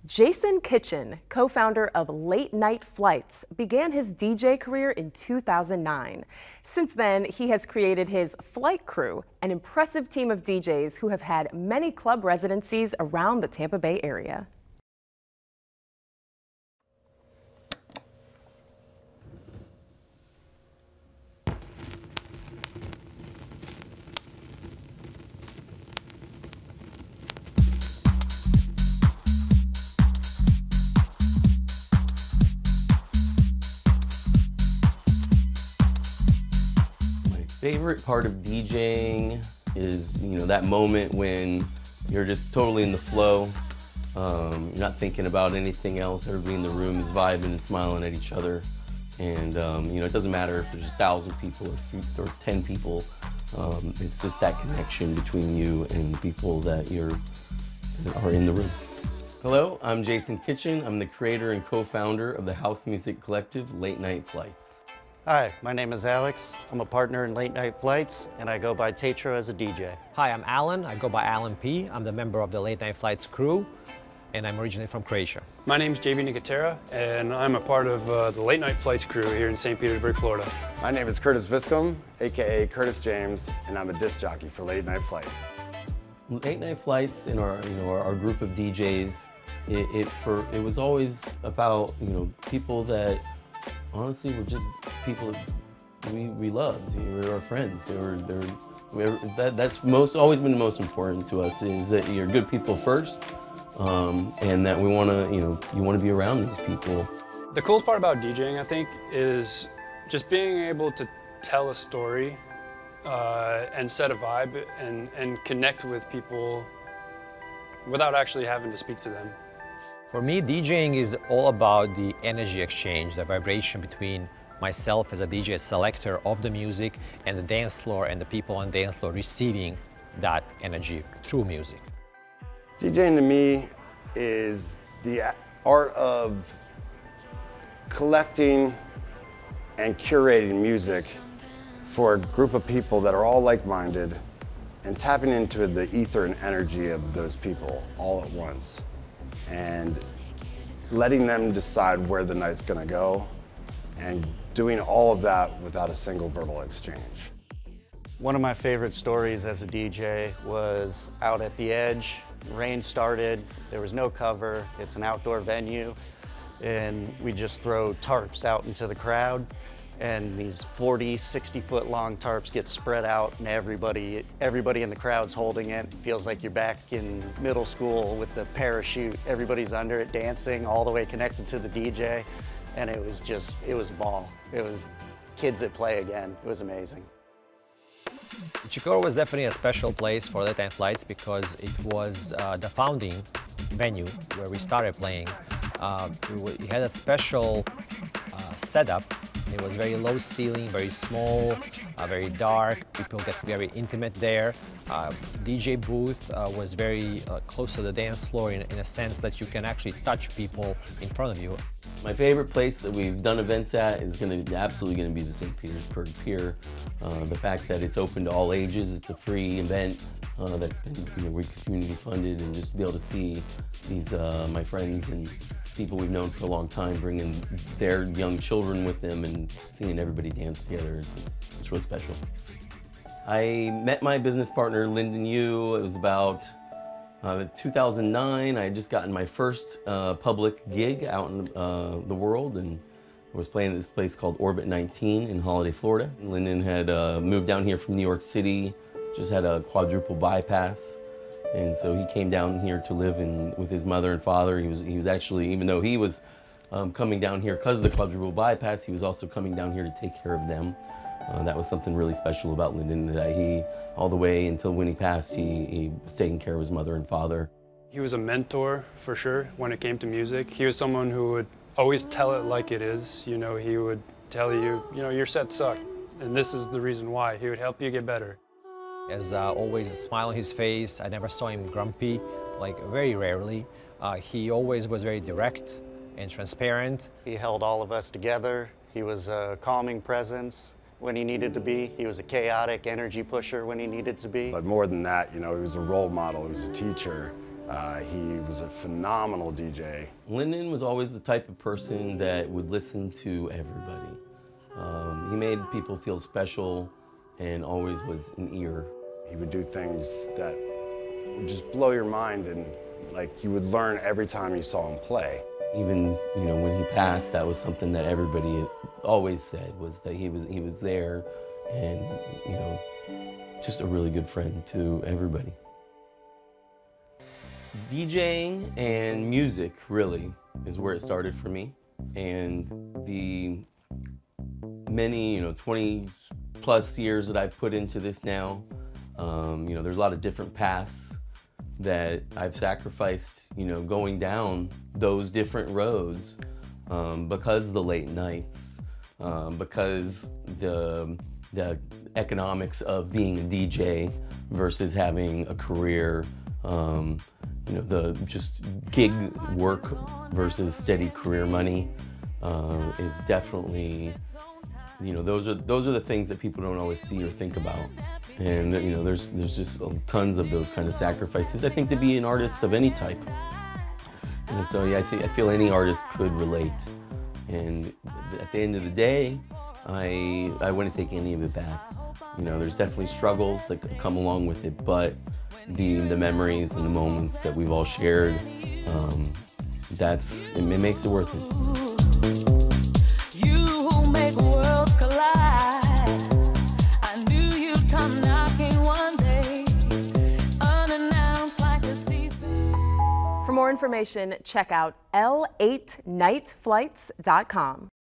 Jason Kitchen, co-founder of Late Night Flights, began his DJ career in 2009. Since then, he has created his Flight Crew, an impressive team of DJs who have had many club residencies around the Tampa Bay area. Favorite part of DJing is, that moment when you're just totally in the flow. You're not thinking about anything else. Everybody in the room is vibing and smiling at each other. And, it doesn't matter if there's 1,000 people or 10 people. It's just that connection between you and people that are in the room. Hello, I'm Jason Kitchen. I'm the creator and co-founder of the house music collective Late Night Flights. Hi, my name is Alex. I'm a partner in Late Night Flights, and I go by Tetra as a DJ. Hi, I'm Alan. I go by Alan P. I'm the member of the Late Night Flights crew, and I'm originally from Croatia. My name's JB Nicotera, and I'm a part of the Late Night Flights crew here in St. Petersburg, Florida. My name is Curtis Viscom, aka Curtis James, and I'm a disc jockey for Late Night Flights. Late Night Flights and our group of DJs, it was always about people that honestly were just people we loved. We were our friends. That's always been the most important to us, is that you're good people first, and that we want to you want to be around these people. The coolest part about DJing, I think, is just being able to tell a story and set a vibe and connect with people without actually having to speak to them. For me, DJing is all about the energy exchange, the vibration between myself as a DJ selector of the music and the dance floor, and the people on the dance floor receiving that energy through music. DJing to me is the art of collecting and curating music for a group of people that are all like-minded and tapping into the ether and energy of those people all at once, and letting them decide where the night's gonna go, and doing all of that without a single verbal exchange. One of my favorite stories as a DJ was out at the Edge. Rain started, there was no cover, it's an outdoor venue, and we just throw tarps out into the crowd, and these 40, 60-foot long tarps get spread out, and everybody in the crowd's holding it. It feels like you're back in middle school with the parachute. Everybody's under it, dancing, all the way connected to the DJ, and it was a ball. It was kids at play again. It was amazing. Chicago was definitely a special place for Late Night Flights because it was the founding venue where we started playing. We had a special setup. It was very low ceiling, very small, very dark. People get very intimate there. DJ booth was very close to the dance floor in a sense that you can actually touch people in front of you. My favorite place that we've done events at is absolutely going to be the St. Petersburg Pier. The fact that it's open to all ages, it's a free event that's been community funded, and just to be able to see these my friends and people we've known for a long time bringing their young children with them and seeing everybody dance together, it's really special. I met my business partner, Lyndon Yu. It was about 2009. I had just gotten my first public gig out in the world, and I was playing at this place called Orbit 19 in Holiday, Florida. Lyndon had moved down here from New York City, just had a quadruple bypass. And so he came down here to live with his mother and father. He was actually, even though he was coming down here because of the quadruple bypass, he was also coming down here to take care of them. That was something really special about Lyndon, that he, all the way until when he passed, he was taking care of his mother and father. He was a mentor, for sure, when it came to music. He was someone who would always tell it like it is. He would tell you, your set sucked, and this is the reason why. He would help you get better. As always, a smile on his face. I never saw him grumpy, very rarely. He always was very direct and transparent. He held all of us together. He was a calming presence when he needed to be. He was a chaotic energy pusher when he needed to be. But more than that, he was a role model. He was a teacher. He was a phenomenal DJ. Lyndon was always the type of person that would listen to everybody. He made people feel special and always was an ear. He would do things that would just blow your mind, and like you would learn every time you saw him play. Even, you know, when he passed, that was something that everybody always said, was that he was there and, you know, just a really good friend to everybody. DJing and music really is where it started for me, and the many, you know, 20 plus years that I've put into this now, you know, there's a lot of different paths that I've sacrificed, you know, going down those different roads because of the late nights, because the economics of being a DJ versus having a career, you know, the just gig work versus steady career money is definitely, you know, those are the things that people don't always see or think about. And, you know, there's just tons of those kind of sacrifices, I think, to be an artist of any type. And so, yeah, I feel any artist could relate. And at the end of the day, I wouldn't take any of it back. You know, there's definitely struggles that come along with it, but the memories and the moments that we've all shared, it makes it worth it. You who make worlds collide, I knew you'd come knocking one day, unannounced like a thief. For more information, check out l8nightflights.com.